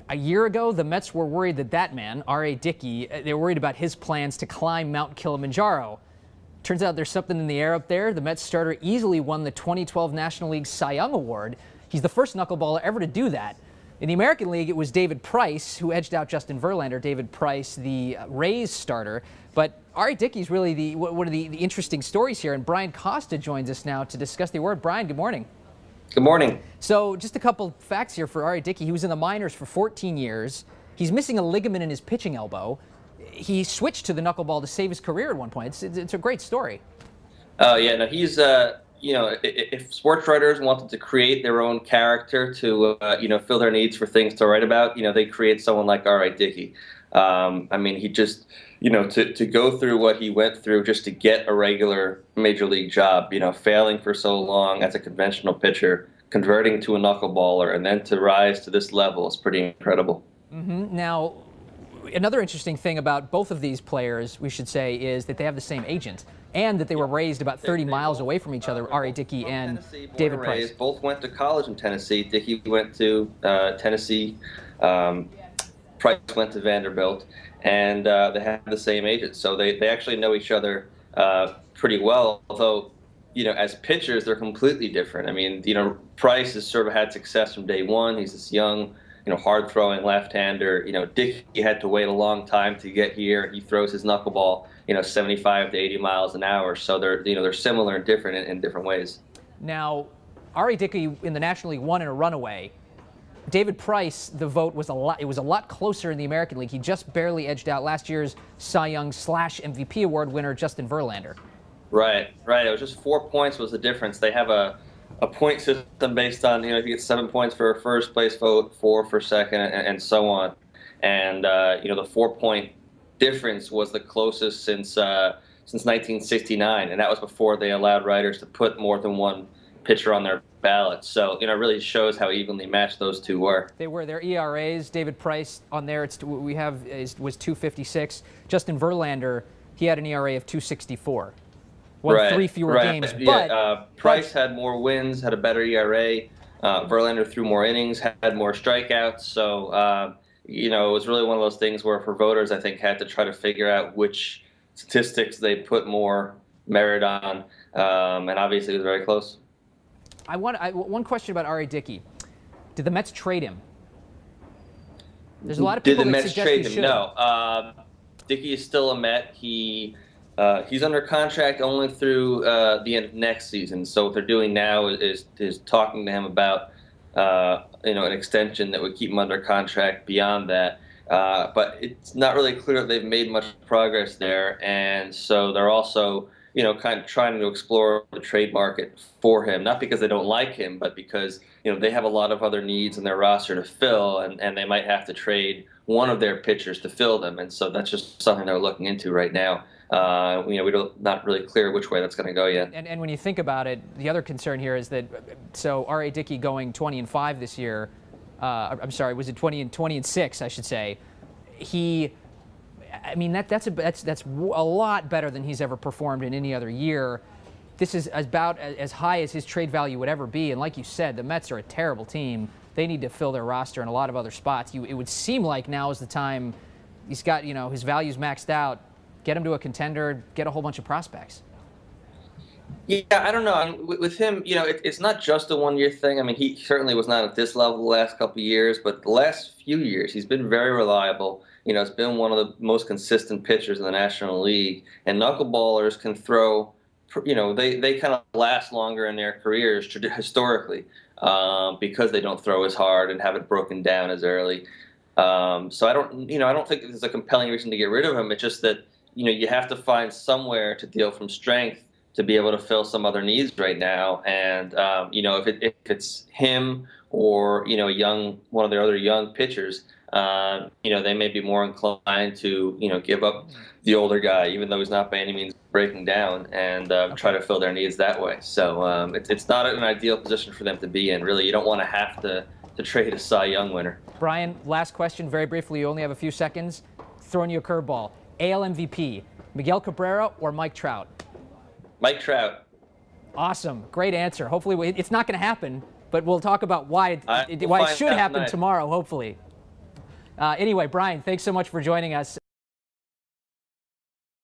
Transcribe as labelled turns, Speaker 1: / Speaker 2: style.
Speaker 1: A year ago, the Mets were worried that that man, R.A. Dickey, they were worried about his plans to climb Mount Kilimanjaro. Turns out there's something in the air up there. The Mets starter easily won the 2012 National League Cy Young Award. He's the first knuckleballer ever to do that. In the American League, it was David Price who edged out Justin Verlander. David Price, the Rays starter. But R.A. Dickey's really one of the interesting stories here. And Brian Costa joins us now to discuss the award. Brian, good morning.
Speaker 2: Good morning.
Speaker 1: So just a couple facts here for R.A. Dickey. He was in the minors for 14 years. He's missing a ligament in his pitching elbow. He switched to the knuckleball to save his career at one point. It's a great story.
Speaker 2: Yeah, no, he's, you know, if sports writers wanted to create their own character to, you know, fill their needs for things to write about, you know, they create someone like R.A. Dickey. I mean, he just, you know, to go through what he went through just to get a regular major league job, you know, failing for so long as a conventional pitcher, converting to a knuckleballer, and then to rise to this level is pretty incredible.
Speaker 1: Now, another interesting thing about both of these players, we should say, is that they have the same agent and that they were raised about 30 miles away from each other, R.A. Dickey and David Price.
Speaker 2: Both went to college in Tennessee. Dickey went to Tennessee. Price went to Vanderbilt, and they have the same agent. So they actually know each other pretty well, although, you know, as pitchers, they're completely different. I mean, you know, Price has sort of had success from day one. He's this young, you know, hard-throwing left-hander. You know, Dickey had to wait a long time to get here. He throws his knuckleball, you know, 75 to 80 miles an hour. So they're, you know, they're similar and different in different ways.
Speaker 1: Now, R.A. Dickey in the National League won in a runaway. David Price, the vote was it was a lot closer in the American League. He just barely edged out last year's Cy Young / MVP award winner Justin Verlander.
Speaker 2: Right. It was just 4 points was the difference. They have a point system based on, you know, if you get 7 points for a first place vote, 4 for second, and so on. And you know, the 4-point difference was the closest since 1969, and that was before they allowed writers to put more than one pitcher on their ballot. So, you know, it really shows how evenly matched those two were.
Speaker 1: They were. Their ERAs, David Price on there, was 2.56. Justin Verlander, he had an ERA of 2.64. Won 3 fewer games.
Speaker 2: But Price had more wins, had a better ERA. Verlander threw more innings, had more strikeouts. So, you know, it was really one of those things where for voters, I think, had to try to figure out which statistics they put more merit on. And obviously it was very close.
Speaker 1: One question about R.A. Dickey. Did the Mets trade him? There's a lot of people that suggest he should. Did the Mets trade him?
Speaker 2: No. Dickey is still a Met. He's under contract only through the end of next season. So what they're doing now is talking to him about you know, an extension that would keep him under contract beyond that. But it's not really clear that they've made much progress there, and so they're also, you know, kind of trying to explore the trade market for him, not because they don't like him, but because, you know, they have a lot of other needs in their roster to fill, and they might have to trade one of their pitchers to fill them, and so that's just something they're looking into right now. You know, we're not really clear which way that's going to go yet.
Speaker 1: And when you think about it, the other concern here is that, so R.A. Dickey going 20-5 this year, I'm sorry, was it 20-6, I should say. I mean, that's a lot better than he's ever performed in any other year. This is about as high as his trade value would ever be. And like you said, the Mets are a terrible team. They need to fill their roster in a lot of other spots. It would seem like now is the time. He's got, you know, his value's maxed out. Get him to a contender. Get a whole bunch of prospects.
Speaker 2: Yeah, I don't know. I mean, with him, you know, it's not just a one-year thing. I mean, he certainly was not at this level the last couple of years, but the last few years he's been very reliable. You know, it's been one of the most consistent pitchers in the National League. And knuckleballers can throw, you know, they kind of last longer in their careers historically because they don't throw as hard and have it broken down as early. So I don't think there's a compelling reason to get rid of him. It's just that, you know, you have to find somewhere to deal from strength to be able to fill some other needs right now. And, you know, if it's him or, you know, one of their other young pitchers, you know, they may be more inclined to, you know, give up the older guy, even though he's not by any means breaking down, and try to fill their needs that way. So it's not an ideal position for them to be in. Really, you don't want to have to trade a Cy Young winner.
Speaker 1: Brian, last question, very briefly. You only have a few seconds. Throwing you a curveball. AL MVP, Miguel Cabrera or Mike Trout?
Speaker 2: Mike Trout.
Speaker 1: Awesome. Great answer. Hopefully, it's not going to happen, but we'll talk about why it should happen tomorrow, hopefully. Anyway, Brian, thanks so much for joining us.